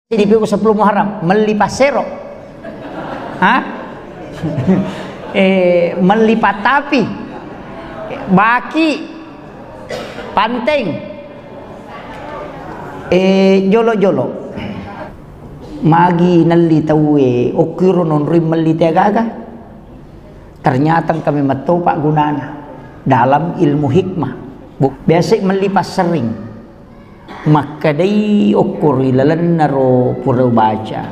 Di piku 10 Muharram melipat sero. Melipat tapi baki panteng jolo-jolo magi nalli tawe ukiro non rim melite gaga. Ternyata kami matu pak gunana dalam ilmu hikmah. Biasa melipas sering maka dai ukur ilalan naro pura baca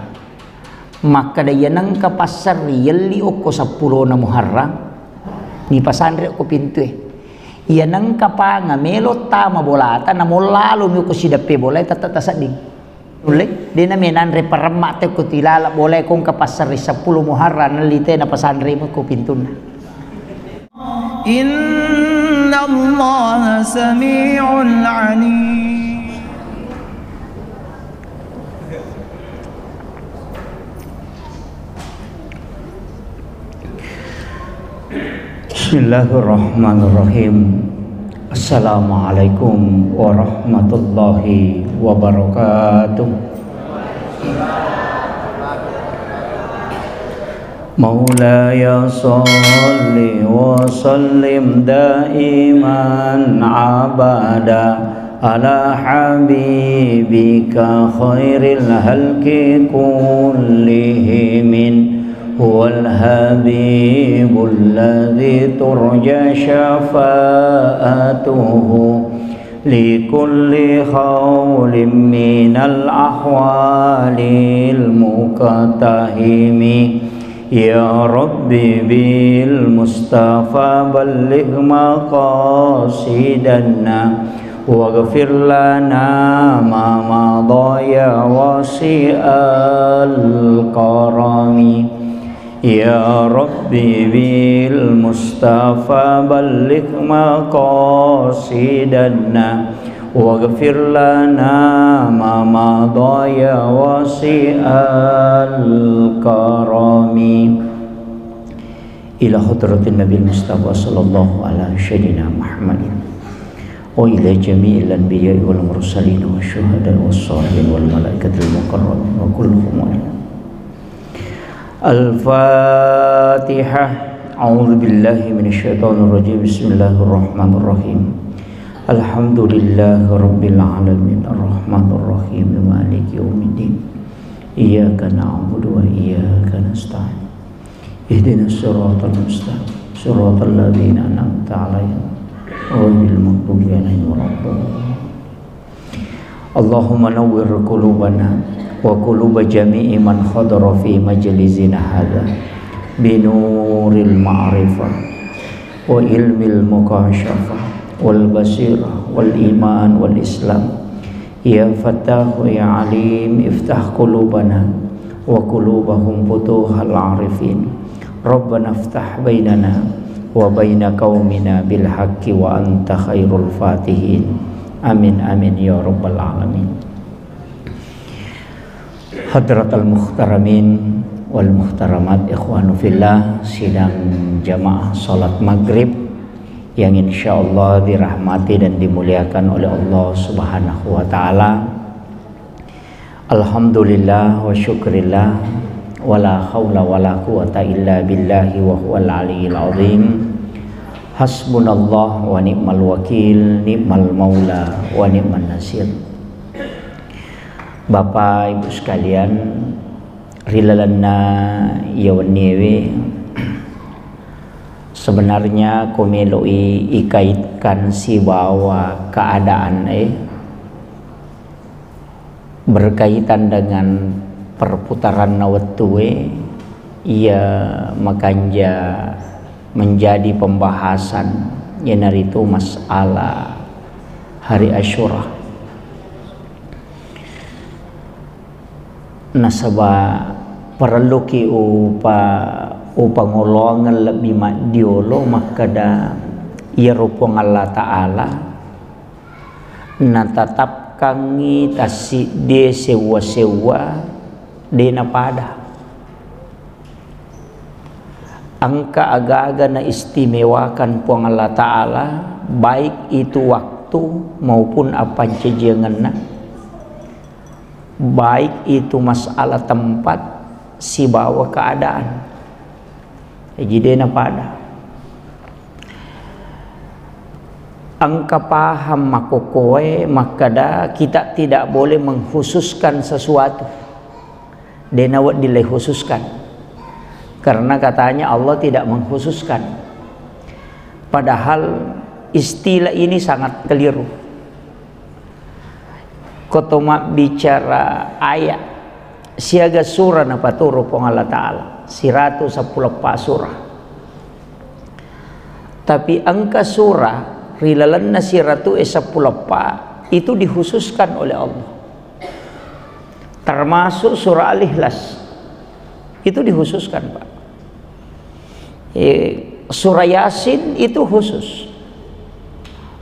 maka dai nang kapasar yelli ukko 10 na Muharram ni pasandre ko pintu iya nang kapanga melo tama bolata na molalo mi ko sidape bolay tatata sading ule di na menan re parama te ko tilala bolay kong kapasar 10 Muharram nalite na pasandre mo ko pintu na. Inna Allah sami'un alim. Bismillahirrahmanirrahim. Assalamualaikum warahmatullahi wabarakatuh. Maulaya salli wa sallim daiman abada ala habibika khairil halki kullihim. هو الحبيب الذي ترجى شفاعته لكل خول من الأحوال المقتحم يا ربي بالمصطفى بلغ مقاصدنا واغفر لنا ما مضى يا واسع الكرم يا ربي بالمصطفى بلغ مقاصدنا واغفر لنا ما مضى يا واسع الكرم إلى حضرة النبي المصطفى صلى الله على سيدنا محمد وإلى جميع الأنبياء والمرسلين والشهداء والصالحين والملائكة المقربين وكلهم عليهم. الفاتحة. أعوذ بالله من الشيطان الرجيم. بسم الله الرحمن الرحيم. الحمد لله رب العالمين الرحمن الرحيم مالك يوم الدين إياك نعبد وإياك نستعين اهدنا الصراط المستقيم صراط الذين أنعمت عليهم غير المغضوب عليهم ولا الضالين. اللهم نور قلوبنا وقلوب جميع من حضر في مجلسنا هذا بنور المعرفة وعلم المكاشفة والبصيرة والإيمان والإسلام. يا فتاح يا عليم افتح قلوبنا وقلوبهم فتوح العارفين. ربنا افتح بيننا وبين قومنا بالحق وأنت خير الفاتحين. Amin amin ya rabbal alamin. Hadratal muhtaramin wal muhtaramat ikhwanu fillah, sidang jamaah salat maghrib yang insyaallah dirahmati dan dimuliakan oleh Allah Subhanahu wa taala. Alhamdulillah wa syukrillah wala haula wala quwata illa billahi wa huwal aliyyil azim. Hasbunallah wa ni'mal wakil, ni'mal maula wa ni'man nasir. Bapak Ibu sekalian, rilalanna yawanewe, sebenarnya komeloi ikaitkan si bahwa keadaan berkaitan dengan perputaran nawatue, ia makanja menjadi pembahasan yenaritu masalah hari Asyura. Nasaba perlu ki upangolongan lebih madiolo makada ia rupong Allah Ta'ala natatap kangi tasi de sewa-sewa de napada angka aga-aga na istimewakan puang Allah Ta'ala, baik itu waktu maupun apa cejengan na baik itu masalah tempat si bawa keadaan jidena pada angka paham makokoe makada kita tidak boleh mengkhususkan sesuatu denawat dileh khususkan karena katanya Allah tidak mengkhususkan, padahal istilah ini sangat keliru. Kotoma bicara ayat siaga surah na paturo pong Allah Ta'ala 110 surah, tapi angka surah rilalan na 110 itu dikhususkan oleh Allah, termasuk surah Al-Ikhlas itu dikhususkan, Pak. Surah Yasin itu khusus,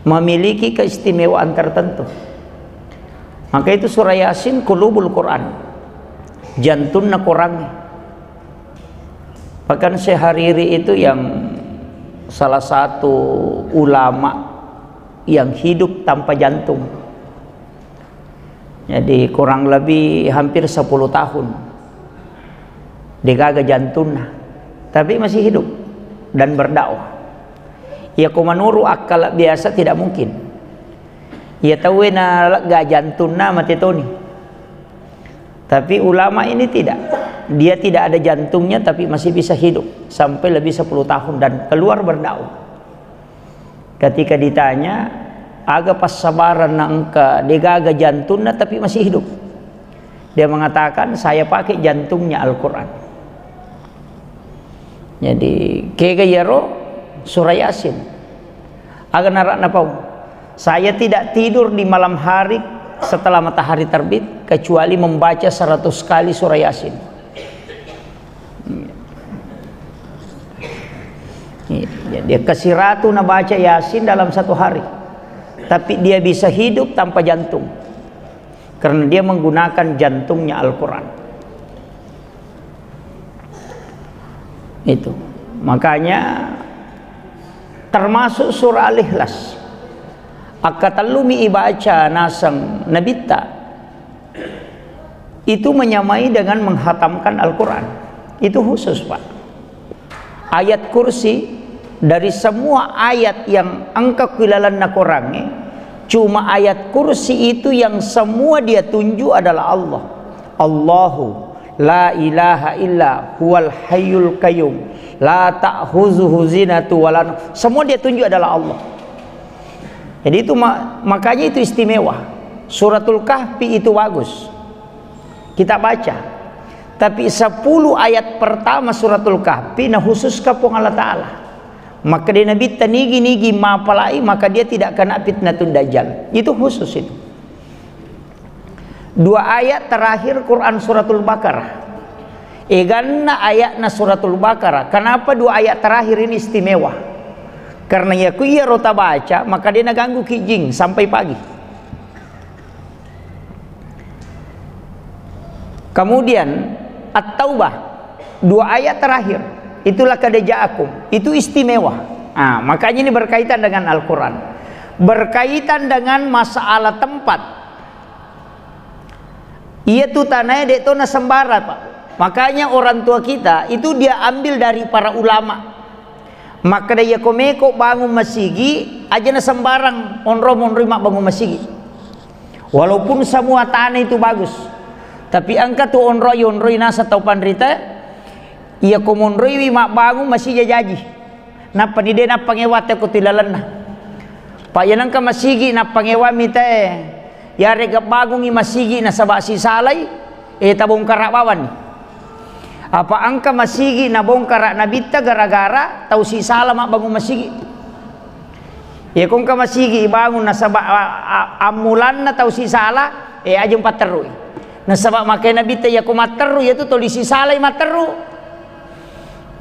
memiliki keistimewaan tertentu. Maka itu surah Yasin qulubul Quran, jantunna Quran. Bahkan Syekh itu yang salah satu ulama yang hidup tanpa jantung, jadi kurang lebih hampir 10 tahun digaga jantungnya tapi masih hidup dan berdakwah. Ya kumanuru akal biasa tidak mungkin. Ya tahu na ga jantungnya mati toni. Tapi ulama ini tidak. Dia tidak ada jantungnya tapi masih bisa hidup sampai lebih 10 tahun dan keluar berdakwah. Ketika ditanya, aga pas sabaran na engka digaga jantungnya tapi masih hidup. Dia mengatakan, saya pakai jantungnya Al-Quran. Jadi kega yaro surah Yasin aga narak napau, saya tidak tidur di malam hari setelah matahari terbit kecuali membaca 100 kali surah Yasin. Dia kesiratu na baca Yasin dalam 1 hari, tapi dia bisa hidup tanpa jantung karena dia menggunakan jantungnya Al-Quran. Itu makanya termasuk surah Al-Ikhlas akatalumi ibaca nasang nabita itu menyamai dengan menghatamkan Al-Quran. Itu khusus, Pak. Ayat kursi dari semua ayat yang angka kilalan na korangi, cuma ayat kursi itu yang semua dia tunjuk adalah Allah. Allahu la ilaha illa huwal hayyul qayyum la ta'khuzuhu zinatu wala, semua dia tunjuk adalah Allah. Jadi itu makanya itu istimewa. Suratul Kahfi itu bagus kita baca, tapi 10 ayat pertama suratul Kahfi nah khusus kapung Allah Ta'ala. Maka dia nabi tanigi-nigi mapalai, maka dia tidak kena fitnatun dajjal. Itu khusus itu. 2 ayat terakhir Quran suratul Baqarah. Eganna ayatna suratul Baqarah. Kenapa 2 ayat terakhir ini istimewa? Karena ya ku iya rota baca, maka dia naganggu kijing sampai pagi. Kemudian At-Taubah 2 ayat terakhir, itulah kadaja'akum, itu istimewa. Nah, makanya ini berkaitan dengan Al-Quran, berkaitan dengan masalah tempat. Ia tuh tanahnya dek tona sembara, Pak. Makanya orang tua kita itu dia ambil dari para ulama. Maka dia komeko bangun masigi aja na sembarang onro mak bangun masigi. Walaupun semua tanah itu bagus, tapi angka tuh onroi nasa tau pandrita, ia komonroi mak bangun masih jajaji. Napa ni de na pangewat ko tilalan na. Pak yanang ka masigi na pangewa mite. Ya rega bagungi masigi na sabasi salay tabong karabawan. Apa angka masigi na bongkara na bitta gara-gara tau si sala mak bangun masigi. Ya kung ka masigi bangun na sabak amulan na tau si sala ajeng pateru. Na sabak makai na bitta ya kumateru ya tu toli si salay materu.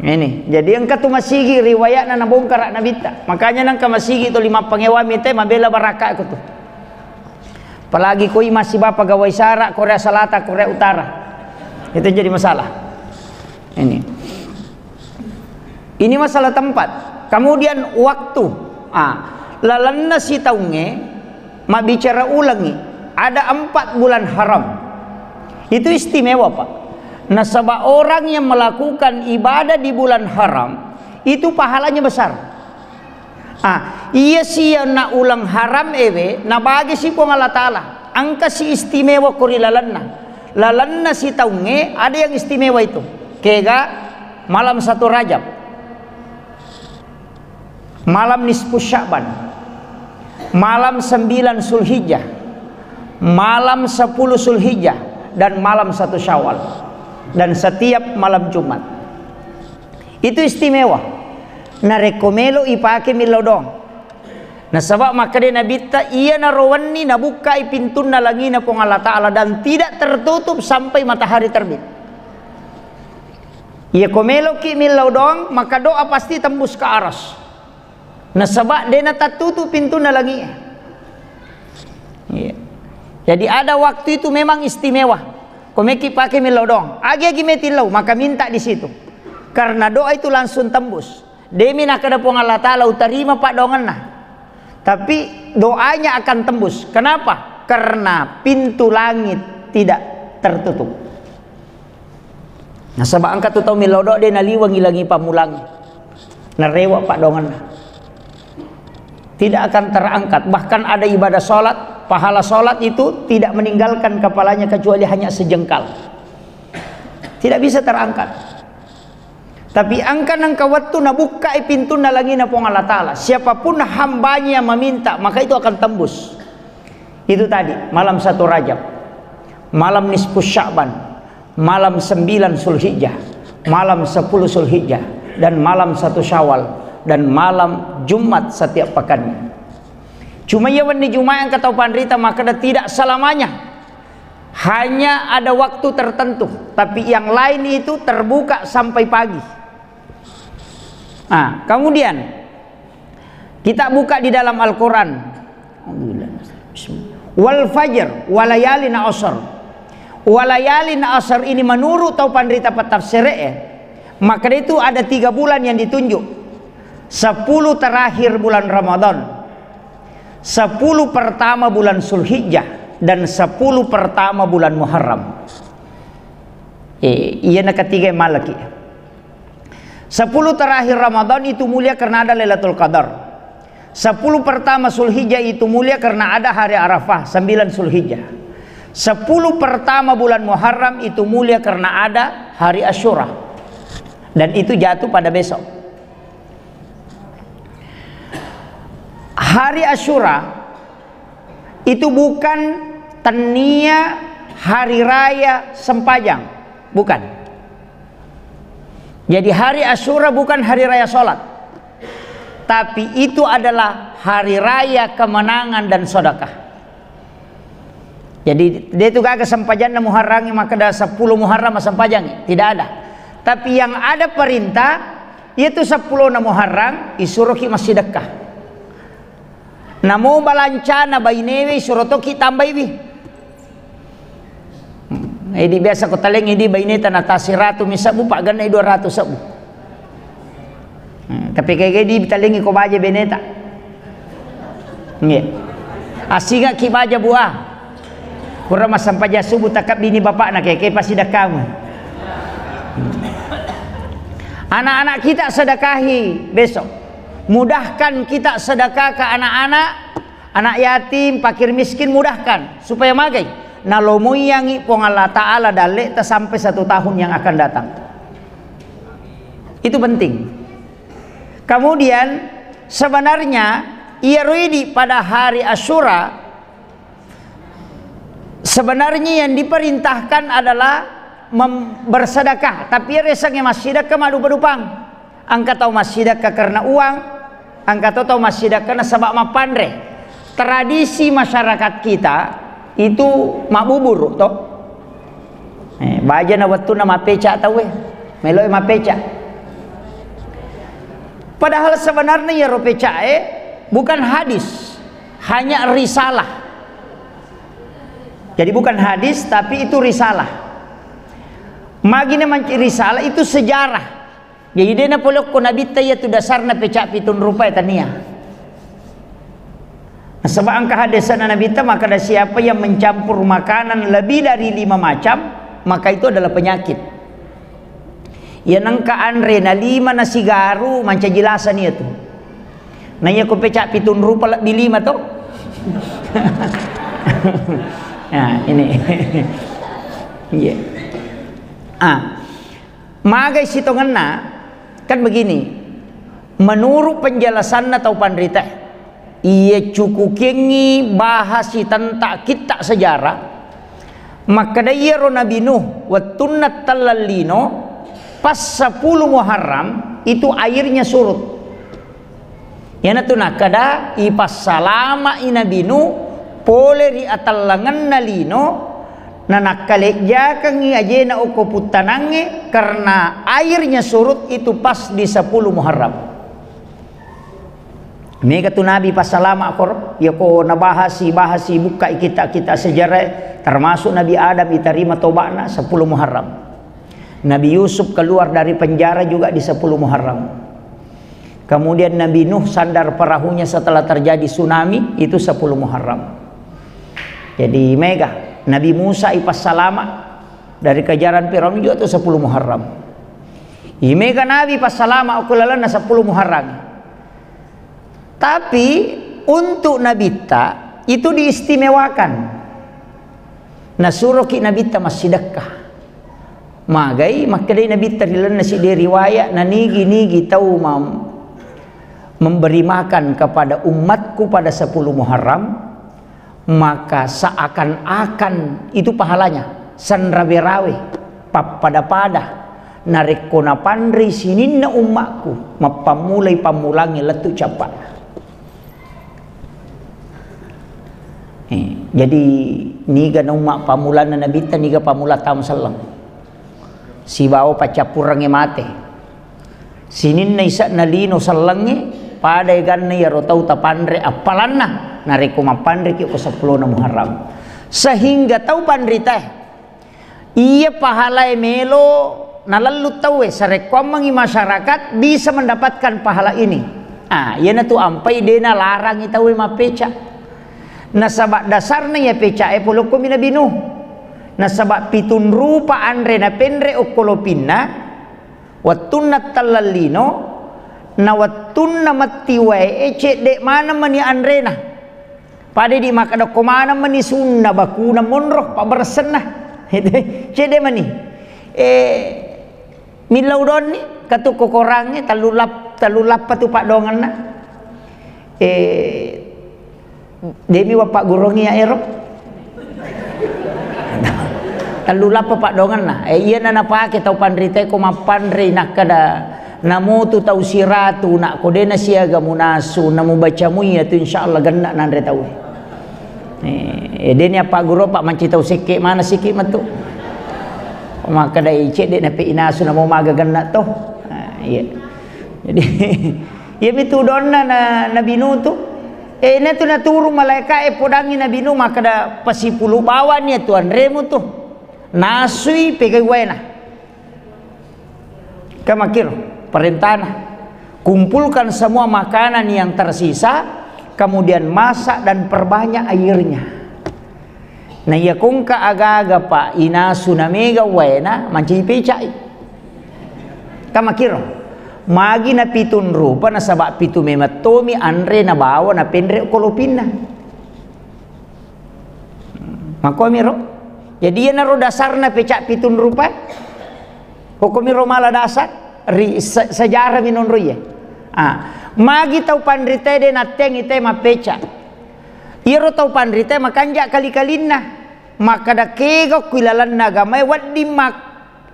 Ini jadi angka tu masigi riwayat na bongkara na bitta. Makanya nang ka masigi tu 5 pangewa mite mabela baraka ko tu. Apalagi koi masih bapak gawai sara Korea Selatan, Korea Utara, itu jadi masalah. Ini masalah tempat. Kemudian waktu. Lalanna si taunge, mak bicara ulangi. Ada 4 bulan haram. Itu istimewa, Pak. Nah, sebab orang yang melakukan ibadah di bulan haram itu pahalanya besar. Iya sih na ulang haram ewe na bagi si pong Allah Ta'ala angka si istimewa kuri lalanna si taunge ada yang istimewa itu kega malam 1 Rajab, malam nisfu Sya'ban, malam 9 Zulhijjah, malam 10 Zulhijjah, dan malam 1 Syawal, dan setiap malam Jumat. Itu istimewa. Na rekomelo ipake milodong. Nah sebab maka dia Nabi ta iya narawani nabuka pintun na langi na pong Allah Ta'ala dan tidak tertutup sampai matahari terbit. Iya komelo ki milodong maka doa pasti tembus ke aras. Nah sebab dia na tertutup pintu na langi. Iya. Jadi ada waktu itu memang istimewa. Komeki pakai milodong. Agi metilau maka minta di situ. Karena doa itu langsung tembus. Demi nak kada pong Allah Ta'ala utarima pak dongan nah. Tapi doanya akan tembus. Kenapa? Karena pintu langit tidak tertutup. Nah sebab angkat tu tau milodok dia naliwang ilangi pamulangi. Narewa pak dongan nah. Tidak akan terangkat. Bahkan ada ibadah sholat, pahala sholat itu tidak meninggalkan kepalanya kecuali hanya sejengkal. Tidak bisa terangkat. Tapi angkan waktu nabuka pintu na lagi na pong Allah Ta'ala. Siapapun hambanya yang meminta maka itu akan tembus. Itu tadi malam 1 Rajab, malam nisfu Sya'ban, malam 9 Zulhijjah, malam 10 Zulhijjah, dan malam 1 Syawal, dan malam Jumat setiap pekannya. Cuma ya di Jumat yang kata pandrita maka tidak selamanya. Hanya ada waktu tertentu, tapi yang lain itu terbuka sampai pagi. Nah, kemudian kita buka di dalam Al-Quran. Wal fajr walayalin asr. Walayalin asr ini menurut tau pandrita petafsir maka itu ada 3 bulan yang ditunjuk. 10 terakhir bulan Ramadan, 10 pertama bulan Zulhijjah, dan 10 pertama bulan Muharram. Iya na ketiga malaki. 10 terakhir Ramadan itu mulia karena ada Lailatul Qadar. 10 pertama Zulhijjah itu mulia karena ada hari Arafah 9 Zulhijjah. 10 pertama bulan Muharram itu mulia karena ada hari Asyura. Dan itu jatuh pada besok. Hari Asyura itu bukan tania hari raya Sempajang, bukan. Jadi hari Asyura bukan hari raya sholat, tapi itu adalah hari raya kemenangan dan sedekah. Jadi dia itu gak Sempajang na Muharram maka ada 10 Muharram Sempajang, tidak ada. Tapi yang ada perintah yaitu 10 na Muharram isuruh ki masih sedekah. Namo balancana bainewe suruh ki tambah ibi. Ini biasa ko taleng ini baineta na tasiratu misabu pak ganay 200 sabu. Tapi kayak di talengi ko baja beneta. Nge. Asinga ki baja buah. Kurang masampaja subuh takap bini bapak na kayak pasti dah kamu. Anak-anak kita sedekahi besok. Mudahkan kita sedekah ke anak-anak, anak yatim, fakir miskin, mudahkan supaya magai. Nalomoyangi pong Allah Ta'ala dalek sampai 1 tahun yang akan datang. Itu penting. Kemudian sebenarnya ia ruidi pada hari Asyura sebenarnya yang diperintahkan adalah bersedekah, tapi resangnya masih sedekah madu berupang. Angkat tahu masih sedekah karena uang, angkat tahu masih sedekah karena sebab mapandre. Tradisi masyarakat kita itu mak bubur toh. Baja na waktu na mapeca tahu meloy mapeca. Padahal sebenarnya ya ropeca bukan hadis, hanya risalah. Jadi bukan hadis tapi itu risalah. Magina manci risalah itu sejarah. Jadi dia na polok ko nabi tayo tu dasar na peca pitun rupa tania. Sebab angka hadisan Nabi maka ada siapa yang mencampur makanan lebih dari 5 macam maka itu adalah penyakit. Ya nangka Andre na 5 na sigaru manca jelasan itu. Nanya ko pecak pitun rupa di 5 to. Nah, ini. Iya. Magai sitonganna kan begini. Menurut penjelasan atau pandrita, ia cukup kengi bahas tentang kita sejarah. Maka daya Nabi Nuh watunat talalino pas 10 Muharram itu airnya surut. Yana tu nakada ipas salama Nabi Nuh pole ri atalangan nalino nanakale jakang aje na oko putanange karena airnya surut itu pas di 10 Muharram. Mega tu Nabi pas salama akor ya ko nabahasi buka kita sejarah termasuk Nabi Adam diterima tobatna 10 Muharram. Nabi Yusuf keluar dari penjara juga di 10 Muharram. Kemudian Nabi Nuh sandar perahunya setelah terjadi tsunami itu 10 Muharram. Jadi mega Nabi Musa ipas salama dari kejaran Firaun juga itu 10 Muharram. Mega Nabi pas salama akulalana 10 Muharram. Tapi untuk Nabi ta itu diistimewakan. Nasuruki Nabi ta masih dekkah. Magai makadai Nabi ta dilan nasi dari riwayat nigi tahu memberi makan kepada umatku pada 10 Muharram, maka seakan-akan itu pahalanya sanrabe-rawe pada narik kona pandri sinin na umatku mapamulai pamulangi letu capat. Jadi niga na umat pamulana Nabi ta niga pamula tam sallam si bawa pacapurang mate sinin na isa nalino sallangi pada ganna ya rotau tapandre apalanna nareko mapandre ki ko 10 na Muharram sehingga tau pandrita iya pahala melo nalalu tau sarekwamang masyarakat bisa mendapatkan pahala ini. Iya na tu ampai dena larang itaw mapeca nasabak dasarna ya peca pulok ko Nabi Nuh nasabak pitun rupa andre na pendre okolopinna watunat talalino na watunna matiwai ece dek mana mani andrena pada di makada komana mani sunna bakuna monroh pa bersenah cede mani milau doni katu kokorangnya talulap patu pak dongan na demi wapak gurongi ya erok talulap pak dongan na iya na napake tau pandrite ko mapandre nakada namu tu tau siratu nak kodena siaga munasu namu baca muya tu insyaallah ganna nandre tau denya pak guru pak manci tau seke mana sikit matu maka dai cek dek nape inasu namu maga ganna toh iya jadi ya bitu donna na Nabi Nuh tu na tu na turu malaikat podangi Nabi Nuh maka da pasipulu bawannya tuan remu tu nasui pegai wena kamakir perintah kumpulkan semua makanan yang tersisa kemudian masak dan perbanyak airnya. Nah ya kungka aga-aga pak inasu na mega wena manci pecai kamakir magi na pitun rupa na sabak pitu mematomi andre na bawa na pendre kolopina makomiro jadi na ro dasar na pecak pitun rupa hukumiro mala dasar sejarah minon ruye magi tau pandrite de na teng ite ma peca iro tau pandrite makanja kali-kalinna maka da kego kuilalan nagamai waddi mak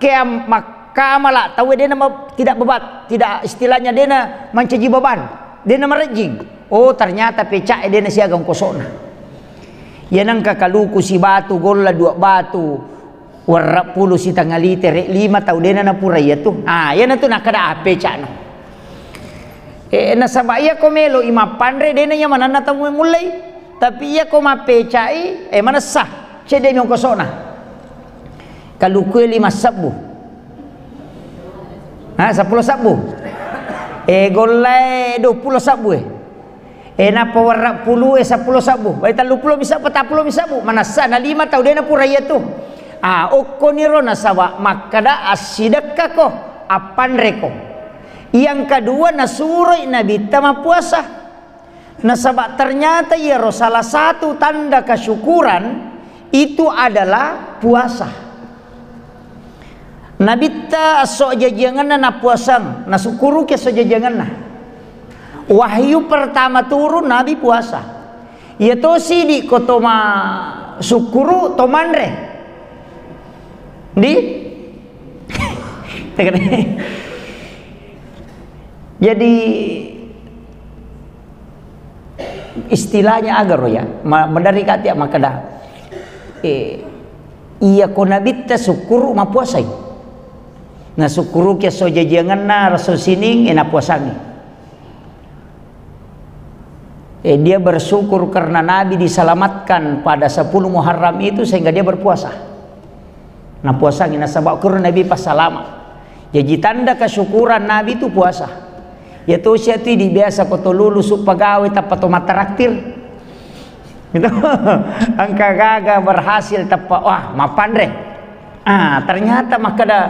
keam kamala tahu dia nama tidak bebat tidak istilahnya dia na mencaji beban dia na merejing ternyata pecak dia na siagang kosona ya nang kakaluku si batu golla 2 batu warra puluh si tangali tere 5 tahu dia na pura ya tu ya na tu nakada pecak no na sabaya komelo ima pandre dia na mana na tamu mulai tapi ya koma pecai mana sah cede mi kosona kaluku 5 sabu 10 sabu golai 20 sabu napa warna 10 10 sabu baik 30 bisa 40 sabu mana sana 5 tahu dia na pura ya tu Okko niro nasawa makada asidakka ko apan reko. Yang kedua nasuruh Nabi tama puasa. Nasabak ternyata ya salah satu tanda kesyukuran itu adalah puasa. Nabi ta sok jajangan na puasang, nasukuru ke sok jajangan na. Wahyu pertama turun Nabi puasa. Ya to sidi ko toma sukuru tomandre. Di jadi istilahnya agar ya dari kata maka dah iya ko Nabi ta sukuru ma puasai. Na sukuru ke so jajangan na rasul sining ena puasangi. Dia bersyukur karena Nabi diselamatkan pada 10 Muharram itu sehingga dia berpuasa. Nah puasa ini nasabak karena Nabi pas selamat. Jadi tanda kesyukuran Nabi itu puasa. Ya tuh siapa di biasa kau lulus pegawai tapi tu matraktir. Gitu. Angka gagal berhasil tapi wah mapan deh. Ternyata maka dah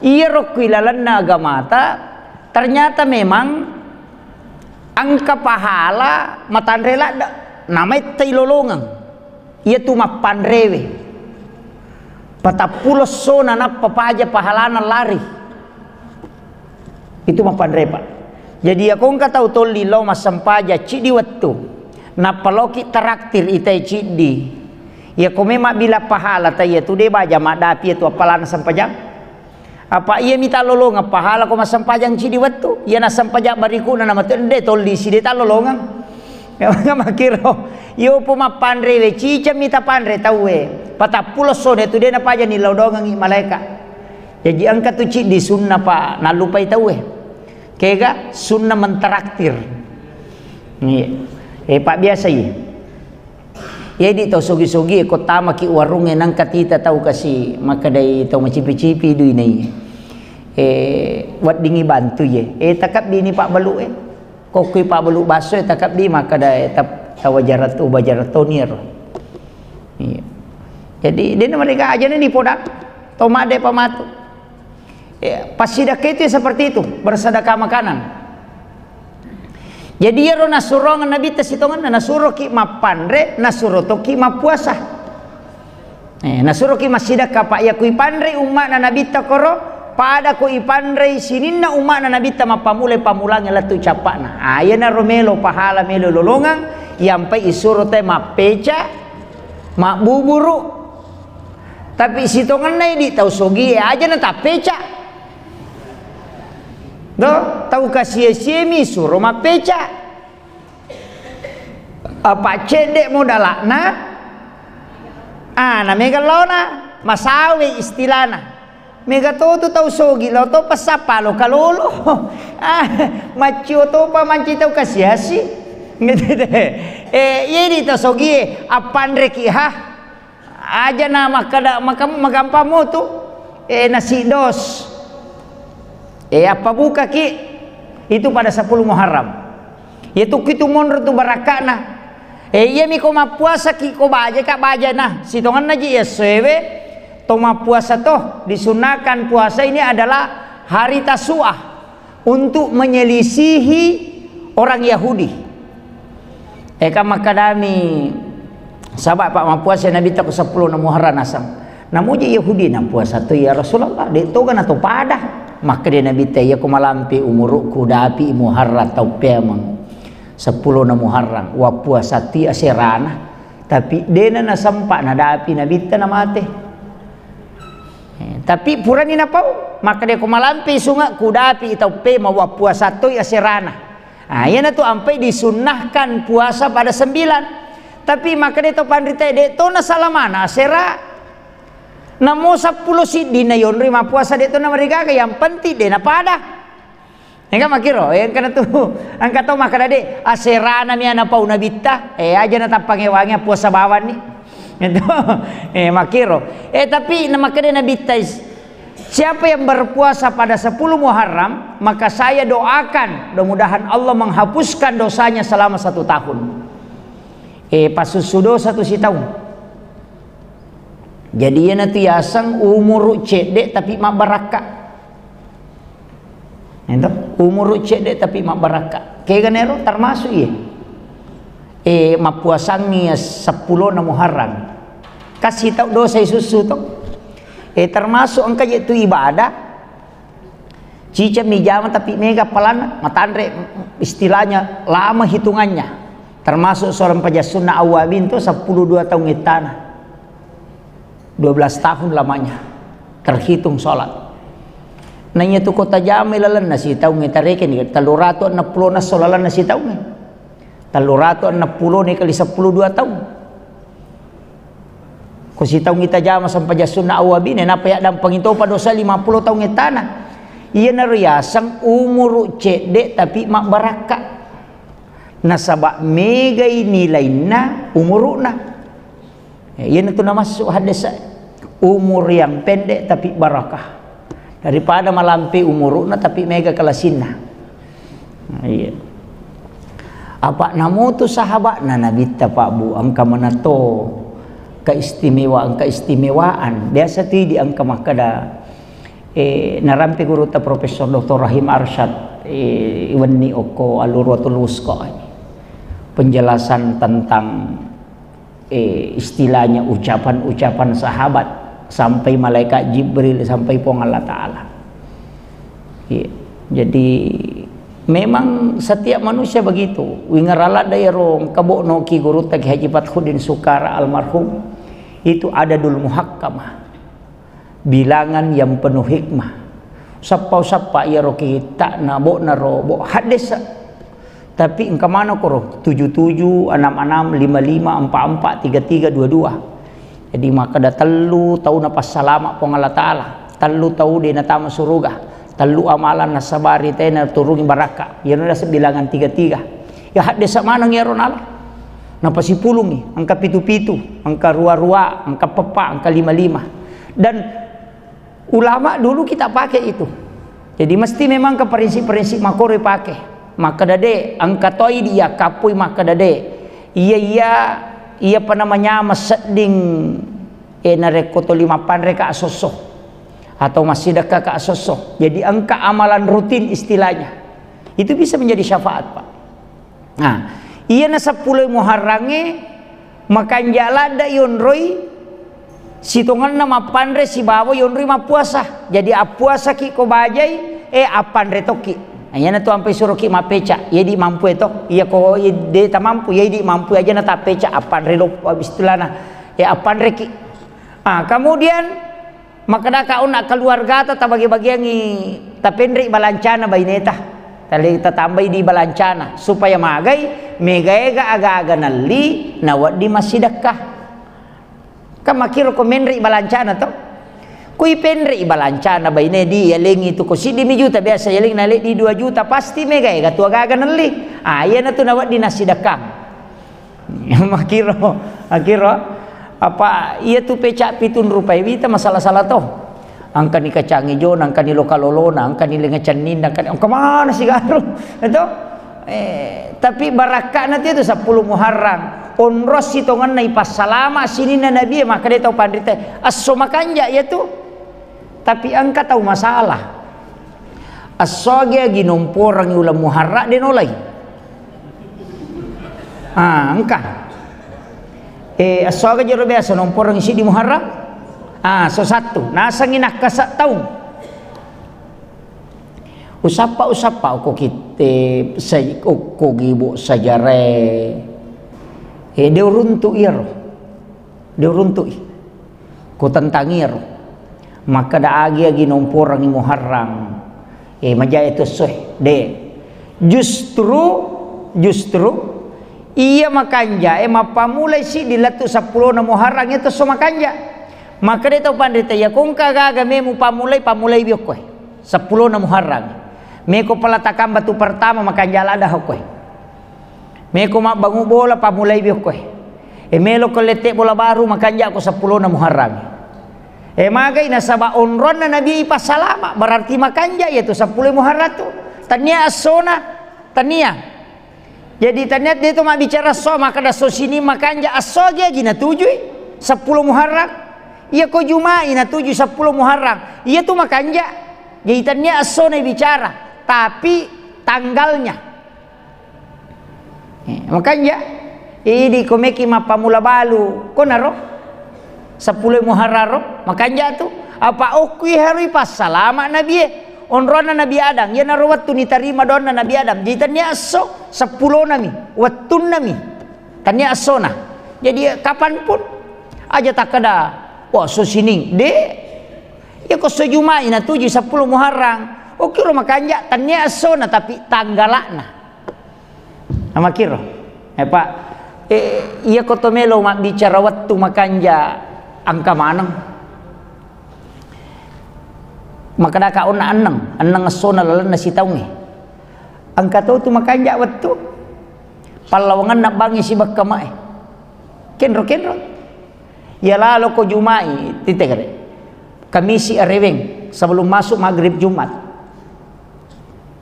iya rokilalan agama ternyata memang angka pahala matandrela namanya tailolongan ia tu mapandrewe patapulos sona na papaja pahalana lari itu mapandre pak. Jadi aku nggak tahu toli lo masampaja cidi waktu na paloki traktir itai cidi ya ko memang bila pahala taya tu de baja madapi itu apalana sampajang apa ia minta lolongan pahala ko masampajang cidi waktu ia na sampajang bariku na nama tu de toli si de ta lolongan ya makiro yo puma pandre we cica minta pandre tahu we patapulos sone tu de na paja ni lodongan malaika. Jadi angka tu cidi sunnah pak na lupai tahu we kega sunnah mentraktir pak biasa ya. Jadi tau sogi-sogi ko tama ki warung nang katita tau kasi maka dai tau macipi-cipi duy nai. Wat dingi bantu ye. Takap di ni Pak Balu kokui Pak Balu baso takap di maka dai tau wajarat ubajarat tonir. Jadi dia mereka aja ni podak toma de pamatu. Pas sedekah itu seperti itu, bersedekah makanan. Jadi ya nasurongan Nabi tesitongan nasuro ki mapandre nasuro to ki mapuasa. Nasuro ki masidaka pak ya kui pandre umat na Nabi takoro pada kui pandre sininna umat na Nabi ta mapamule pamulang latu capana. Ayana romelo pahala melo lolongan yampai isuro te mapeca mak buburu. Tapi sitongan na di tau sogi aja na tapeca. Do tahu kasih siemi suruh mapeca apa cedek modalakna na mega lona masawi istilahna mega to tahu sogi lo to pasapa lo kalolo macio to pa manci tahu kasih hasi gitu deh ini to sogi apandre ki aja na magampamu tu nasi dos apa buka ki itu pada 10 Muharram itu kitu monro tu barakana iya mi ko mapuasa ki ko baja ka baja nah sitongan naji ya sewe to mapuasa toh disunahkan puasa ini adalah hari Tasu'ah untuk menyelisihi orang Yahudi makadami sahabat pak mapuasa Nabi tak 10 Muharram asam namuji Yahudi na puasa tu ya Rasulullah de to kan atau pada maka dia Nabi teh ya kumalampi umurku dapi Muharram tau pemang 10 na Muharram wa puasa ti aserana tapi dena na sampa na dapi Nabi teh na mate tapi purani na pau maka dia kumalampi sunga kudapi tau pemang wa puasa tu aserana yana tu ampai disunnahkan puasa pada 9 tapi maka dia tau pandrita de to na salamana asera namo 10 sidi na yon rima puasa de to na mereka yang penting de na pada enggak makiro yang kana tu angka to maka de aserana mi ana pau nabita aja na tapangewangnya puasa bawan ni itu makiro tapi na maka de nabita siapa yang berpuasa pada 10 Muharram maka saya doakan mudah-mudahan Allah menghapuskan dosanya selama 1 tahun pas sudo 1 tahun Jadi ia nanti yasang umur cedek tapi mak baraka. Itu umur cedek tapi mak baraka. Kayak ganero termasuk ya. Mapuasangi 10 na Muharram. Kasih tahu dosa susu tu. Termasuk angka yaitu ibadah. Cica mijama tapi mega pelana matandre istilahnya lama hitungannya. Termasuk seorang pajasunnah awabin itu 12 tahun itana. 12 tahun lamanya terhitung sholat. Nanya tu kota Jamil lalan nasi tahu ngetareken 360 na solalan nasi tahu nge. 360 ni kali 12 tahun. Ko si tahu kita jama sampai pajasunnah awabin napa ya dan pangito pa dosa 50 tahun itana. Iya nariyasang umur cedek tapi mak baraka. Nasabak mega nilai na umuruna. Iya itu nama masuk hadis umur yang pendek tapi barakah. Daripada malampi umuruna tapi mega kalasinna. Iya. Apa namu tu sahabat na Nabi ta Pak Bu angka manato keistimewaan. Biasa tu di angka makada narampi guru ta Profesor Dr. Rahim Arsyad Iwani Oko Alurwatul Wusqa penjelasan tentang istilahnya ucapan-ucapan sahabat sampai malaikat Jibril sampai pong Allah Ta'ala. Jadi memang setiap manusia begitu. Wingarala daerong kabokno ki guru ta Haji Fathuddin Sukara almarhum itu adadul muhakkamah. Bilangan yang penuh hikmah. Sapa ya ro kita na bo hadis. Tapi engka mana ko 77 66 55 44 33 22. Jadi maka da telu tau na passalama pong Allah Taala. Telu tau de na tama suruga. Telu amalan na sabari teh na turungi baraka. Yan na sa bilangan 33. Ya hadis sa manang yaron Allah. Na pasipulong angka 77, angka 22, angka 4, angka 55. Dan ulama dulu kita pakai itu. Jadi mesti memang ke prinsip-prinsip makore pakai. Maka dade angka toi dia kapui maka dade. Iya apa namanya maseding narekoto 5 reka asoso atau masih dekat ke asoso. Jadi angka amalan rutin istilahnya. Itu bisa menjadi syafaat, Pak. Nah, iya na 10 Muharrange makan jalada yonroi sitongan nama pandre si bawa yonri ma puasa. Jadi puasa ki ko bajai apandre toki. Ayana tu ampai suruh ki ma peca. Ye di mampu etok. Iya ko de ta mampu ye di mampu aja na ta peca apandre lo istilahna. Apandre ki. Kemudian maka da kaun nak keluarga ta bagi-bagi ngi ta pendri balancana baineta. Tali ta tambai di balancana supaya magai megaega aga-aga nalli nawat di masidakah. Kamakiro ko menri balancana to kui penri balancana baine di yaling itu ko si di juta biasa yaling nalik di 2 juta pasti mega ya tu aga nali iya na tu nawat di nasidakang makiro apa iya tu pecak 7 rupiah wita masalah-salah to angka ni kacang ijo angka ni lokalolona angka ni lengacan ninda angka mana si garo itu tapi barakah nanti itu 10 Muharram onros sitongan na ipasalama sini na Nabi maka dia tahu pandita aso makanja ya tu tapi angka tahu masalah asoge ginomporang ulam Muharram den olay angka asoge jero biasa nomporang isi di Muharram so satu nasang inak kasak tahu usapa ko kite say ko gibo sajare dia runtuk iro dia runtuk ko tantangir maka da agi nomporang i Muharram majaya itu de justru iya makanja mapamulai si dilatu 10 na Muharram itu so makanja maka dia tahu pandita ya kung kagaga memu pamulai biok 10 na Muharram meko pelatakan batu pertama makanja lada hokoy meko mak bangu bola pamulai biok melo kolete bola baru makanja ko 10 na Muharram magay nasaba onron na Nabi ipasalama berarti makanja yaitu 10 Muharram tu tania asona tania jadi tania dia tu mak bicara so maka da so sini makanja aso dia gina 7 10 Muharram Iya ko Jumai na 7 10 Muharram. Iya tu makanja. Jahitannya asona bicara, tapi tanggalnya. Makanya ini komeki mapamula balu ko naro 10 Muharram makanya tu apa okui hari pas salama Nabi onrona Nabi Adam ya naro waktu nitarima donna Nabi Adam jahitannya aso 10 nami wattun nami tanya asona jadi kapanpun aja tak ada wah so sining de ya ko sejumai na 7 10 Muharram oke lo makanya tanya asona tapi tanggalana nama kiro Pak iya kotomelo mak bicara waktu makanja angka manang maka dah kau nak anang asona lalan nasi taungi angka tu makanja waktu palawangan nak bangi si bakamae kenro ya lalu ko Jumai titik kare Kamisi areweng sebelum masuk maghrib Jumat.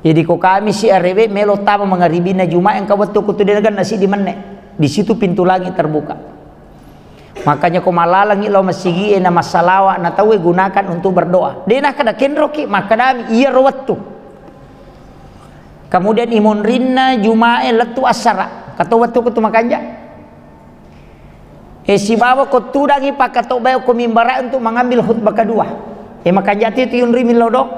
Jadi ko kami si arebe melo tama mangaribi na Jumat yang kawatu kutudenagan nasi di mana? Di situ pintu langit terbuka. Makanya ko malalang ilaw masigi na masalawa na tawe gunakan untuk berdoa. Dena kada kenroki makadami iya rawattu. Kemudian imun rinna Jumat letu asara. Kato watu kutu makanja. Si bawa ko tudangi pakato bayo ko mimbara untuk mengambil khutbah kedua. Makanja itu yun rimil lodok.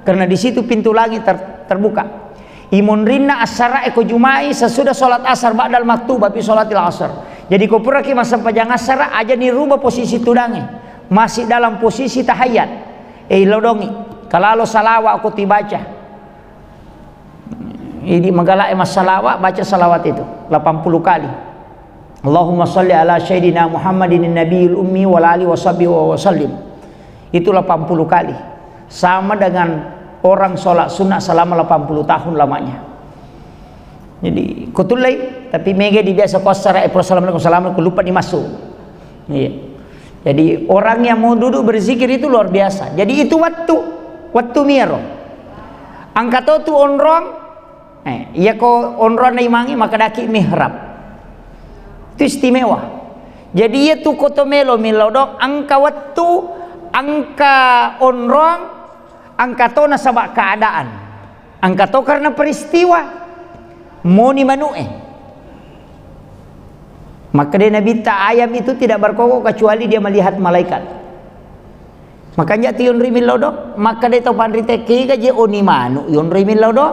Karena di situ pintu langit terbuka. Imun rinna asara eko Jumai sesudah sholat asar ba'dal maktubah fi sholatil asar. Jadi ko pura ki masa pajang asar aja ni rubah posisi tudangi. Masih dalam posisi tahayat. Lodongi. Kalau salawa aku tibaca. Ini menggalak emas salawat baca salawat itu 80 kali. Allahumma salli ala sayyidina Muhammadin nabiyil ummi wal ali washabihi wa sallim. Itu 80 kali. Sama dengan orang sholat sunnah selama 80 tahun lamanya. Jadi kutulai tapi mega di biasa kosara assalamualaikum lupa dimasuk. Iya. Jadi orang yang mau duduk berzikir itu luar biasa. Jadi itu waktu miro. Angkat tu onrong iya ko onrong na imangi maka daki mihrab. Itu istimewa. Jadi itu kotomelo milodok angka waktu angka onrong angkato na sabak keadaan angkato karena peristiwa moni manue maka dia Nabi ayam itu tidak berkokok kecuali dia melihat malaikat makanya tiun rimil lodo maka dia tahu pandrite kega je oni manu yun rimil lodo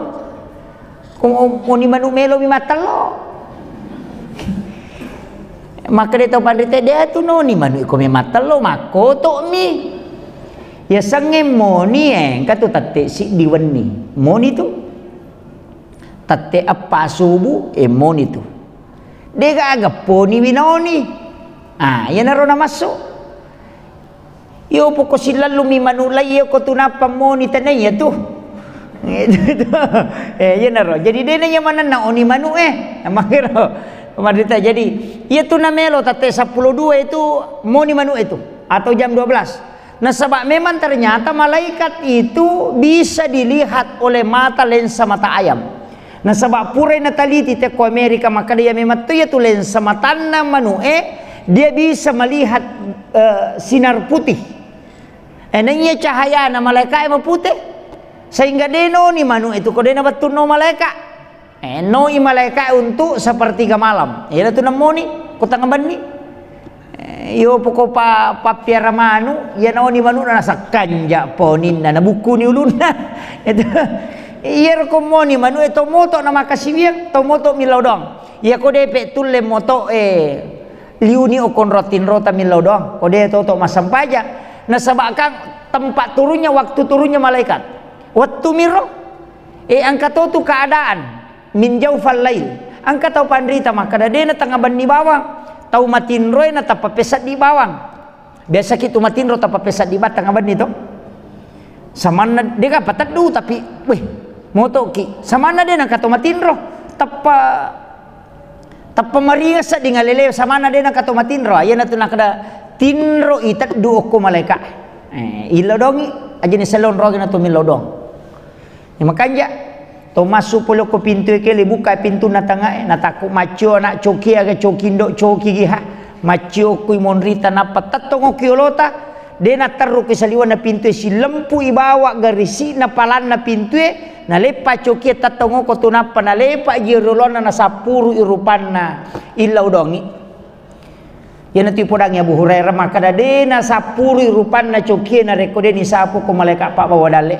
kung oni manu melo mi matalo maka dia tahu pandrite dia tu noni manu ko mi matalo makoto mi ya sange moni katu tate si diweni moni tu tate apa subuh moni tu dega aga poni winoni ya naro na masuk yo poko silalu mi manulay yo ko tunapa moni tanay tu ya naro jadi dena nya mana na oni manu makiro madita jadi ya tu na melo tate 12 itu moni manu itu atau jam 12. Nah sebab memang ternyata malaikat itu bisa dilihat oleh mata lensa mata ayam. Nah sebab pura nataliti teko Amerika maka dia memang tu ya tu lensa mata manue dia bisa melihat sinar putih. Enaknya cahaya na malaikat yang putih sehingga deno ni manu itu kau dena betul no malaikat. No i malaikat untuk sepertiga malam. Ya tu namoni kota ngabani. Yo poko papiara manu ya naoni manu na sakanja ponin na buku ni uluna itu iya ko moni manu itu moto na makasibiang to moto milaudong ya ko depe tulle moto liuni o konrotin rota milaudong ko de to masampaja na sabakang tempat turunnya waktu turunnya malaikat waktu miro angka tu keadaan min jaufal lail angka tau pandrita maka dena tengah bani bawang tahu matinroy na tapapesat di bawang biasa kita matinro tapapesat di batang aban itu sama na dia patat du tapi weh moto ki sama na dia nak kata matinro tapa maria sa di ngalele sama na dia nak kata matinro ayan na tu nak ada tinro itat du ko malaikat ilodongi aja ni salon rogi na tu milodong makanya to masuk polo ko pintu ke le buka pintu na tanga na takut macho nak coki aga coki ndok coki giha macio kui monrita napa tatongo kiolota dena taru ke saliwan na pintu si lempu ibawa garisi na palan na pintu na lepa coki tatongo ko tunapa na lepa jirolona na sapuru irupanna illa udongi yana ti podang ya Abu Hurairah maka dena sapuru irupanna coki na rekode ni sapu ko malaikat pak bawa dale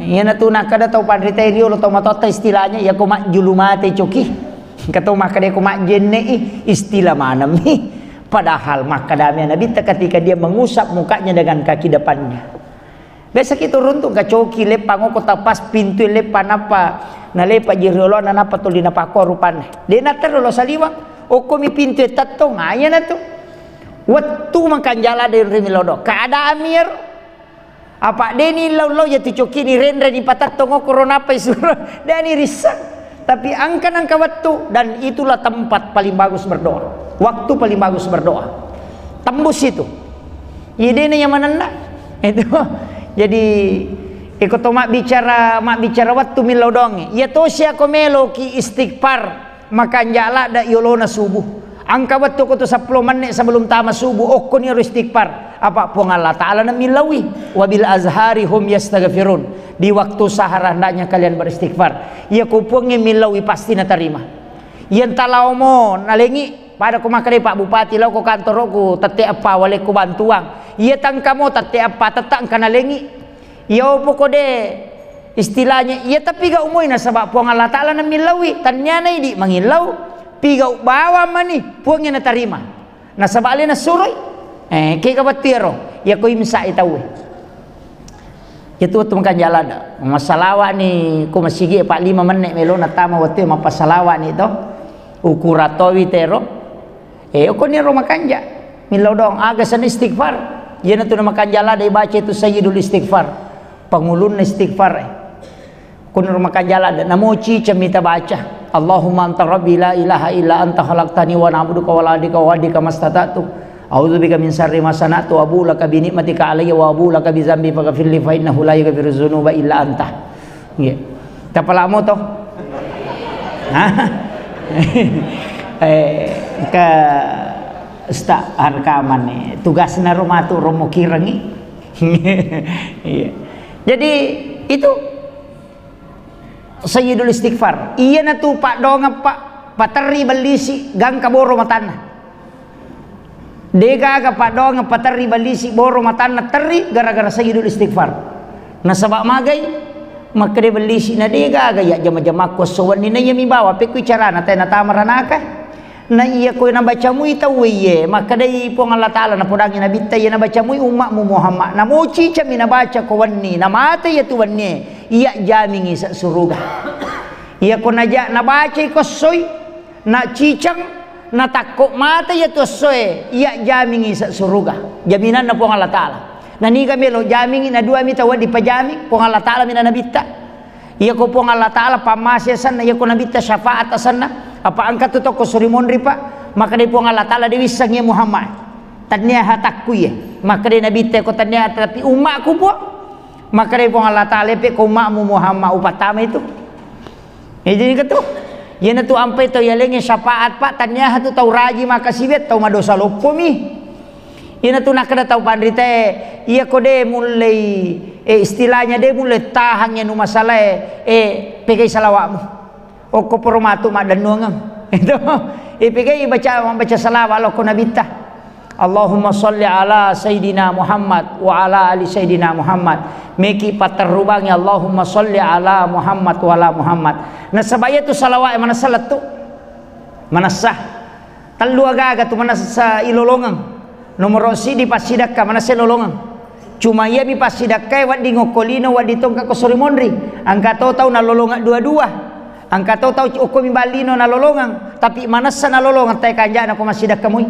yana tu nakada tau pandrita rio lo tau matota istilahnya ya ko mak julumate coki kata maka dia ko mak jenne istilah mana mi. Padahal maka damai Nabi ketika dia mengusap mukanya dengan kaki depannya. Biasa kita runtung ke coki lepa ngoko tapas pintu lepa napa na lepa jirolo na napa tuli napa korupan. Dia natar lo saliwang. Oko mi pintu tato ngaya na tu. Waktu makan jala dari rimilodo. Keada amir. Apa deni lo jati coki ni rendre di patato ngoko ronapa isuro. Deni risak. Tapi angka waktu dan itulah tempat paling bagus berdoa. Waktu paling bagus berdoa. Tembus itu. Ide yang mana nak? Itu. Jadi ikut mak bicara waktu milodong. Ya to sia komelo ki istighfar makan jala da yolona subuh. Angka waktu ko to 10 menit sebelum tama subuh okko ni istighfar. Apa pun Allah Taala na milawi wabil azhari hum yastaghfirun. Di waktu sahar hendaknya kalian beristighfar. Ya kupungi milawi pasti na terima. Yang talau mo nalengi pada ku makare Pak Bupati lau ko kantor ku tete apa wale ku bantuang ia tangkamo tete apa tetang kana lengi ia opo ko de istilahnya ia tapi ga umoy na sabab puang Allah Taala na milawi tanyana idi mangilaw piga bawa mani puangnya na tarima na sabali na suroy kay kabatiro ia ko imsa itawe itu tu makan jalan masalawa ni ku masigi 5 menit melo na tama wate mapasalawa ni to ukuratowi tero ko ni roma kanja milaw dong aga san istighfar yan tu na makanjala day baca itu sayyidul istighfar pangulun na istighfar kun roma kanjala na mochi camita baca Allahumma anta rabbi la ilaha illa anta khalaqtani wa na'buduka wa la adika wa adika mastata'tu a'udzubika min syarri ma sana'tu wa abu laka bi ni'matika alayya wa abu laka bi dzambi faghfir li fa innahu la yaghfiru dzunuba illa anta nggih tapalamo to ke sta rekaman nih tugasnya rumah tuh romo kirengi jadi itu sayyidul istighfar iya na tuh pak dong pak pateri balisi gang kaboro matana dega ga pak dong pateri balisi boro matana teri gara-gara sayyidul istighfar na sabak magai maka de balisi na dega ga ya jama-jama ko sowan ni na yami bawa pe ku cara na tena tamaranaka na iya ko na baca mu itawiye maka dai pong Allah Taala na podangi na bittay na baca mu umatmu Muhammad na mochi chami na baca ko wanni na mate ya tuwanne iya jamingi sa suruga iya ko na baca ko soy na cicang na takko mate ya to soy iya jamingi sa suruga jaminan na pong Allah Taala na ni kami lo jamingi na dua mita wadi pajami pong Allah Taala mina na bitta iya ko pong Allah Taala pamasya sana iya ko na bitta syafaat sana apa angkat tu toko surimonri pak maka dia pun Allah Taala diwisangnya Muhammad tanya hatakku ya maka dia nabi teko tanya tapi umatku pun maka dia pun Allah Taala pe ko umatmu Muhammad upatama itu jadi ketu yana tu ampai tu yalenge syafaat pak tanya hatu tau raji maka sibet tau madosa lopo mi yana tu nakada tau pandrite iya ko de mulai istilahnya de mulai tahangnya nu masalah pegai salawatmu Oko poromatu madanungam itu ipikai baca salawat lo kunabita Allahumma sholli ala sayidina Muhammad wa ala ali sayidina Muhammad meki paterrubangi Allahumma sholli ala Muhammad wa ala Muhammad na sabaya tu salawat mana salat tu mana sah talu aga tu mana sa ilolongang nomor si di pasidakka mana selolongang cuma ia bi pasidakka wa di ngokolino wa di tongka ko sorimonri angka tau na lolonga dua-dua angka tahu uko mimbalino na lolongang tapi manasa na lolongang tay kanja na ko masida kamoy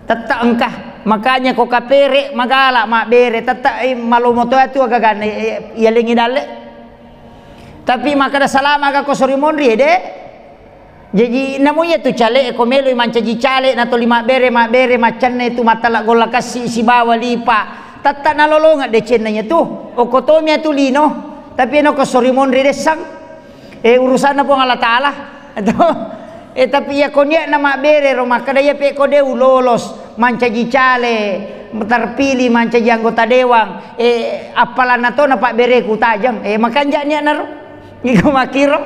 tata angka makanya ko kapere magala ma bere tata malomoto atu agagane yalingi dale tapi maka da salama ka ko sorimonri de jadi namunya tu cale ko melo manca ji cale na to lima bere macan itu matala gola kasi si bawa lipa tata na lolonga de cenanya tu uko to mi atu lino tapi no ko sorimonri de sang urusan na po ng Allah Ta'ala ito Tapi ya konya nama bere ro maka daya pe ko deu lolos manca jicale terpilih manca anggota dewang apalan nato na pak bere ku tajang makanja nya naro iko makiro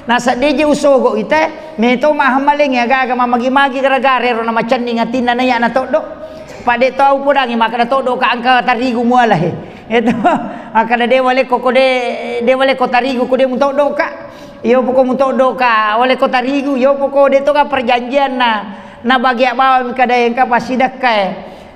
nasa deje usogo ite meto mahamaleng ya gaga mamagi-magi gara-gara ro na macan ngatina na ya na todo pade tau pudangi maka na todo ka angka tarigu muala itu maka de wale ko de wale ko tarigu ko de mun todo ka yo poko muntodo ka oleh kota rigu yo poko de to ka perjanjian na bagia bawa kada yang ka pasidak ka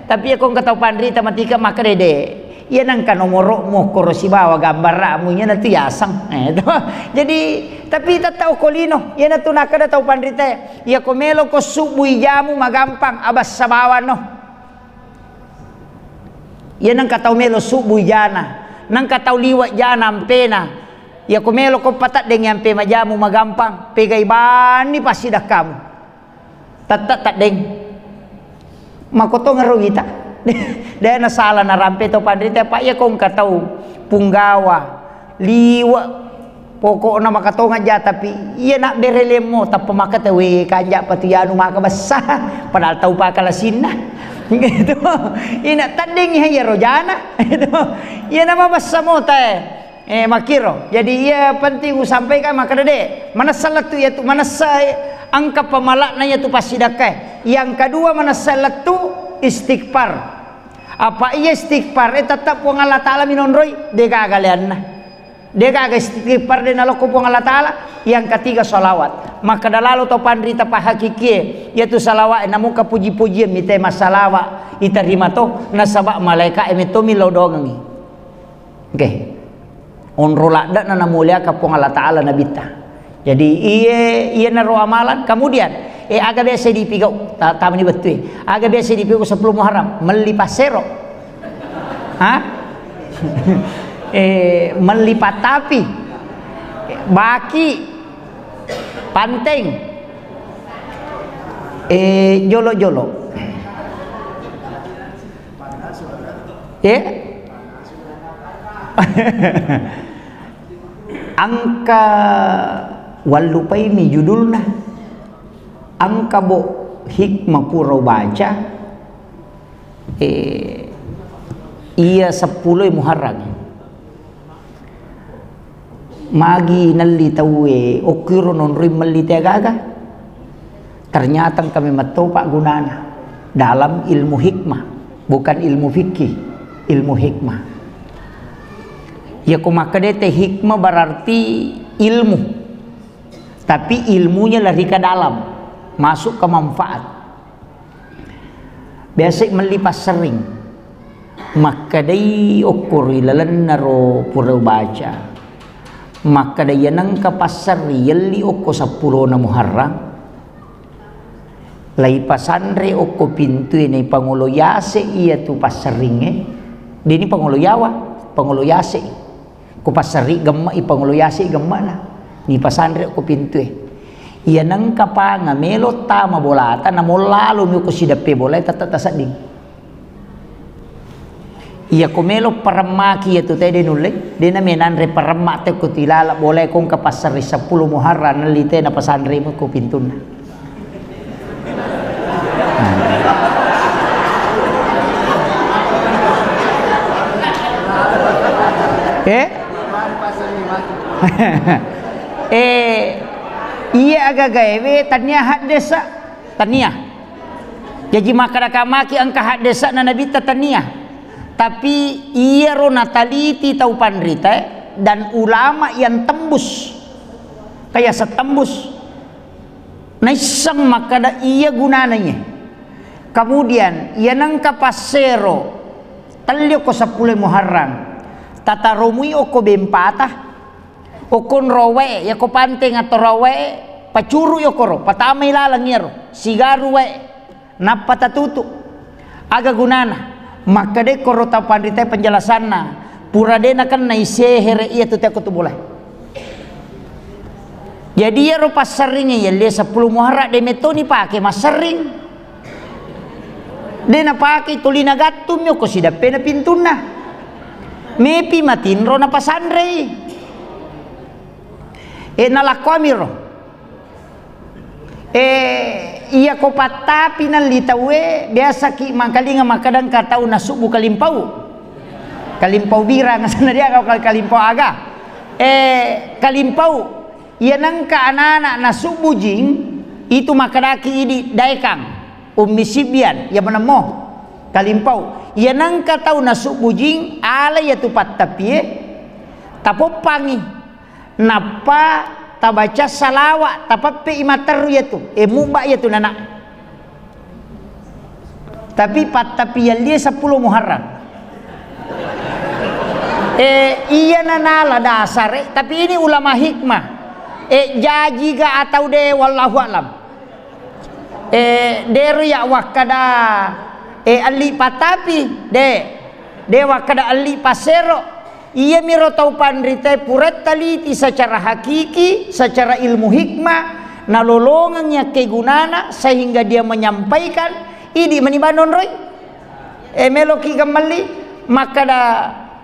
tapi ako katau pandrita matika maka de iya nang ka nomoro mo korosi bawa gambar ramu nya na tiasang itu jadi tapi tatau kolino iya na tu nakada tau pandrita iya ko melo ko subui jamu magampang abas sabawan no iya nang katau melo subui jana nang katau liwat jana ampena ya kumelo ko patat deng pe majamu magampang pegai bani pasti dah kamu tak deng makoto ngarugita dia na salah na rampe to pandrita pak ya kong katau punggawa liwa pokok na makato ngaja tapi iya nak berelemo tap pemakate we kanja patianu maka basah padahal tau pakalasin na gitu ina tadeng ya rojana itu iya nama basamo ta makiro jadi ia penting sampaikan maka dede mana salat tu ya tu mana angka pemalakna ya tu pasidakai yang kedua mana salat tu istighfar apa ia istighfar tetap wong Allah taala minonroi de kagalian de kaga istighfar de naloko wong Allah taala yang ketiga salawat maka dalalo to pandrita pa hakiki yaitu salawat namuka puji-pujian mite masalawa iterima to nasaba malaika emito milodongi okay. Onrola dak na mulia ka pong Allah taala nabita jadi iya naro amalan kemudian aga biasa dipigau tamu ni betul aga biasa dipigau 10 Muharram melipat sero melipat tapi baki panteng jolo-jolo angka walupai mi judulna angka bo hikmah pura baca iya 10 Muharram magi nalli tawe okiro non rimali tegaga ternyata kami matau pak gunana dalam ilmu hikmah bukan ilmu fikih ilmu hikmah ya kumakadete hikmah berarti ilmu tapi ilmunya lari ke dalam masuk ke manfaat biasa melipas sering maka dai okuri lalan naro pura baca maka dai nang kapasar yali okko 10 na Muharram lai pasandre okko pintu ini pangulo yase iya tu pasaringe dini pangulo yawa pangulo yase ko pasari gemma ipangulo yasi gemma na ni pasandre ko pintu iya nang kapanga melo tama bolata na molalo mi ko sidape bolay tatata sading iya ko melo paramaki itu tede nulle de na menanre paramak te ko tilala bolay kong kapasari 10 Muharram nalite na pasandre mo ko pintu na iya agak gawe tania hak desa tania jadi makaraka maki angka hak desa na nabi tania tapi iya ro nataliti tau pandrita dan ulama yang tembus kayak setembus naisang makada iya gunananya kemudian iya nang kapasero talyo ko 10 Muharram tata romui oko bempata okon rowe ya ko panteng atau rowe pacuru yo koro patama ilalang yero sigaru we napatatutu aga gunana maka de koro ta pandita penjelasanna pura de kan naisehere iya tu te ko tu boleh jadi ya ro pasaring ya le 10 Muharram de metoni pake masering de na pake tulina gattum yo ko sida pena pintuna mepi matinro na pasandre nalakwamiro Iya ko patapi nan litawe biasa ki mangkalinga makadang katau nasubu kalimpau bira ngasana dia kau kalimpau aga kalimpau iya nangka anak-anak nasubu jing itu makadaki ini daekang umisibian ya menemo kalimpau iya nangka tau nasubu jing ala ya tupat tapi tapopangi napa tabaca salawat tapape imater ya tu muba ya tu nana tapi tapi ya dia 10 Muharram iya nanala dasar tapi ini ulama hikmah jaji ga atau de wallahu alam deru ya wakada ali patapi de wakada ali pasero iya miro tau pandrite puret taliti secara hakiki secara ilmu hikmah nalolongannya kegunana sehingga dia menyampaikan ini manibanon roy meloki kembali maka da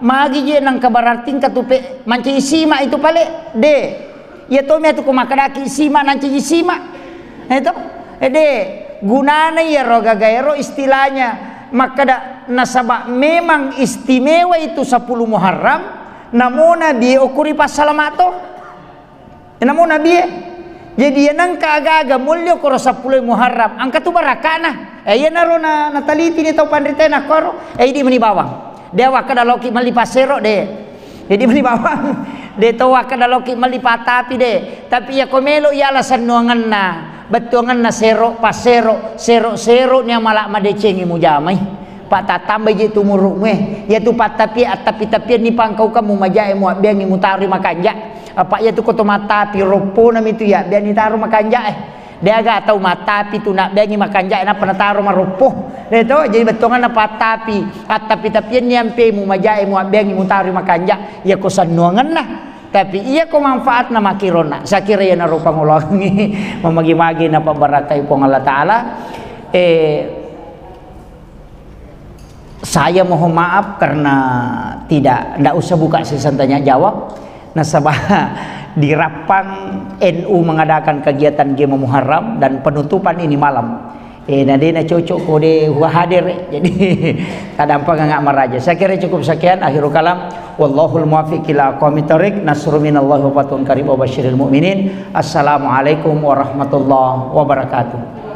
magi je nang kabararting katupe manci isima itu pale ya to me tu kumakadaki isima nanci isima itu gunana ya roga gaero istilahnya maka da nasaba memang istimewa itu 10 Muharram namuna dia ukuri pas salamato namuna dia jadi nang kaaga mulyo koro 10 Muharram angka tu barakana ya naro na nataliti ni tau pandrite na koro di mani bawang dia wakada loki malipasero de jadi mani bawang de to wakada loki malipatapi de tapi ya komelo ya alasan nuangan na betuangan na sero pasero sero nya malak madecengi mujamai pak tatambay je tumuruk meh ya tu patapi tapi ni pangkau kamu majae mu biang mu tari makanja apa ya tu koto mata pi ropo nam itu ya biang ni taru makanja dia agak tahu mata pi tu nak biang makanja na penataru maropo itu jadi betuangan na patapi tapi ni ampe mu majae mu biang mu tari makanja ya kosan nuangan nah tapi iya ko manfaat na makirona sakira ya na rupa ngulangi mamagi-magi na pabarakai po Allah Ta'ala saya mohon maaf karena tidak usah buka sesi tanya jawab nasabah di Rapang NU mengadakan kegiatan Gema Muharram dan penutupan ini malam nadena cocok kode hadir jadi kadang nggak meraja saya kira cukup sekian akhirul kalam wallahul muwaffiq ila aqwamit thoriq nasrun minallahi wa fatun qarib wa basyiril mu'minin assalamualaikum warahmatullahi wabarakatuh.